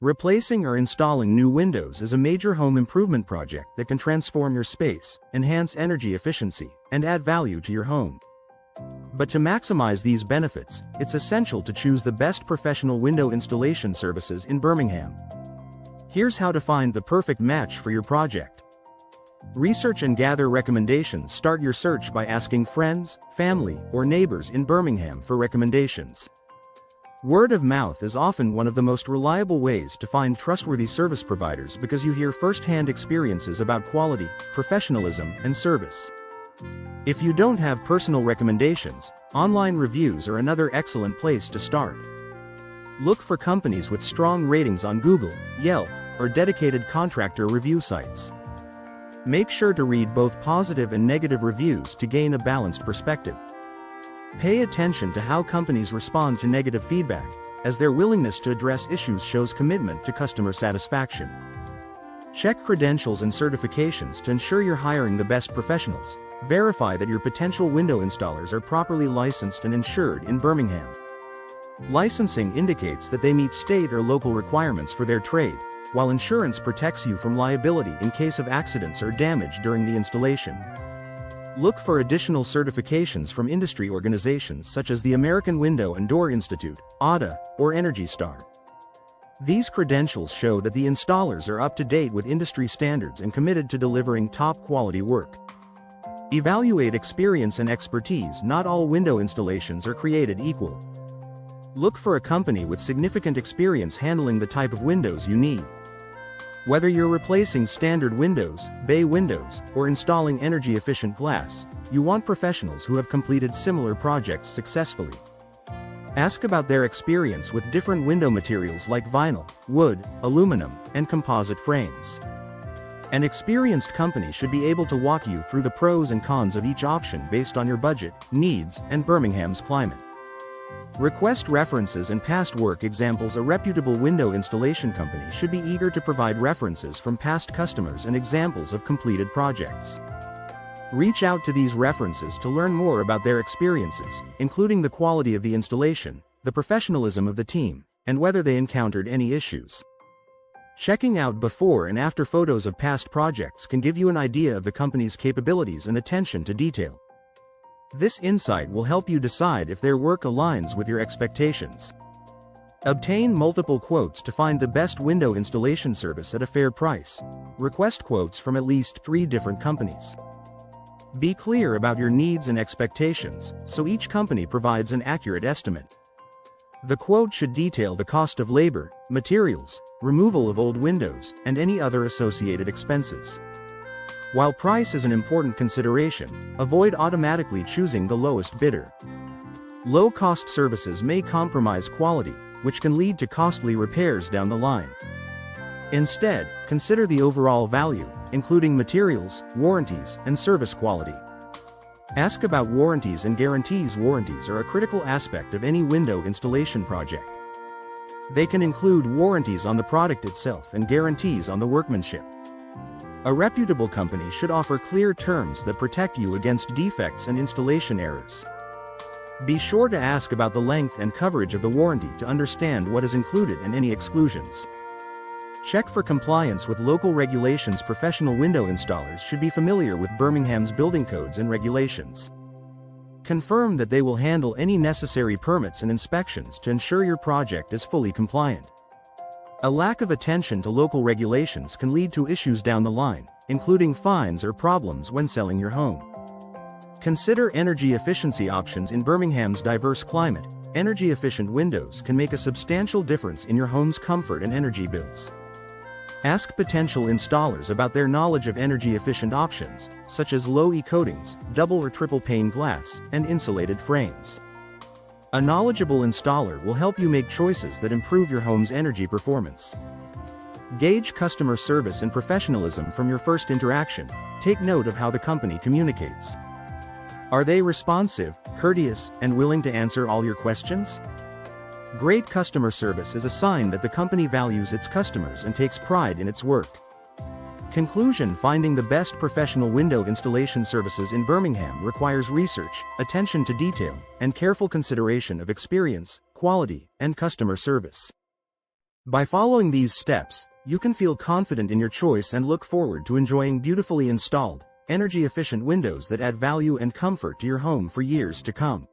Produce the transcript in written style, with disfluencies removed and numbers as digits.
Replacing or installing new windows is a major home improvement project that can transform your space, enhance energy efficiency, and add value to your home. But to maximize these benefits, it's essential to choose the best professional window installation services in Birmingham. Here's how to find the perfect match for your project. Research and gather recommendations. Start your search by asking friends, family, or neighbors in Birmingham for recommendations. Word of mouth is often one of the most reliable ways to find trustworthy service providers because you hear first-hand experiences about quality, professionalism, and service. If you don't have personal recommendations, online reviews are another excellent place to start. Look for companies with strong ratings on Google, Yelp, or dedicated contractor review sites. Make sure to read both positive and negative reviews to gain a balanced perspective. Pay attention to how companies respond to negative feedback, as their willingness to address issues shows commitment to customer satisfaction. Check credentials and certifications to ensure you're hiring the best professionals. Verify that your potential window installers are properly licensed and insured in Birmingham. Licensing indicates that they meet state or local requirements for their trade, while insurance protects you from liability in case of accidents or damage during the installation. Look for additional certifications from industry organizations such as the American Window and Door Institute, AUDA, or Energy Star. These credentials show that the installers are up to date with industry standards and committed to delivering top-quality work. Evaluate experience and expertise. Not all window installations are created equal. Look for a company with significant experience handling the type of windows you need. Whether you're replacing standard windows, bay windows, or installing energy-efficient glass, you want professionals who have completed similar projects successfully. Ask about their experience with different window materials like vinyl, wood, aluminum, and composite frames. An experienced company should be able to walk you through the pros and cons of each option based on your budget, needs, and Birmingham's climate. Request references and past work examples. A reputable window installation company should be eager to provide references from past customers and examples of completed projects. Reach out to these references to learn more about their experiences, including the quality of the installation, the professionalism of the team, and whether they encountered any issues. Checking out before and after photos of past projects can give you an idea of the company's capabilities and attention to detail. This insight will help you decide if their work aligns with your expectations. Obtain multiple quotes to find the best window installation service at a fair price. Request quotes from at least 3 different companies. Be clear about your needs and expectations, so each company provides an accurate estimate. The quote should detail the cost of labor, materials, removal of old windows, and any other associated expenses. While price is an important consideration, avoid automatically choosing the lowest bidder. Low-cost services may compromise quality, which can lead to costly repairs down the line. Instead, consider the overall value, including materials, warranties, and service quality. Ask about warranties and guarantees. Warranties are a critical aspect of any window installation project. They can include warranties on the product itself and guarantees on the workmanship. A reputable company should offer clear terms that protect you against defects and installation errors. Be sure to ask about the length and coverage of the warranty to understand what is included and any exclusions. Check for compliance with local regulations. Professional window installers should be familiar with Birmingham's building codes and regulations. Confirm that they will handle any necessary permits and inspections to ensure your project is fully compliant. A lack of attention to local regulations can lead to issues down the line, including fines or problems when selling your home. Consider energy efficiency options. In Birmingham's diverse climate, energy-efficient windows can make a substantial difference in your home's comfort and energy bills. Ask potential installers about their knowledge of energy-efficient options, such as low-E coatings, double or triple pane glass, and insulated frames. A knowledgeable installer will help you make choices that improve your home's energy performance. Gauge customer service and professionalism from your first interaction. Take note of how the company communicates. Are they responsive, courteous, and willing to answer all your questions? Great customer service is a sign that the company values its customers and takes pride in its work. Conclusion: finding the best professional window installation services in Birmingham requires research, attention to detail, and careful consideration of experience, quality, and customer service. By following these steps, you can feel confident in your choice and look forward to enjoying beautifully installed, energy-efficient windows that add value and comfort to your home for years to come.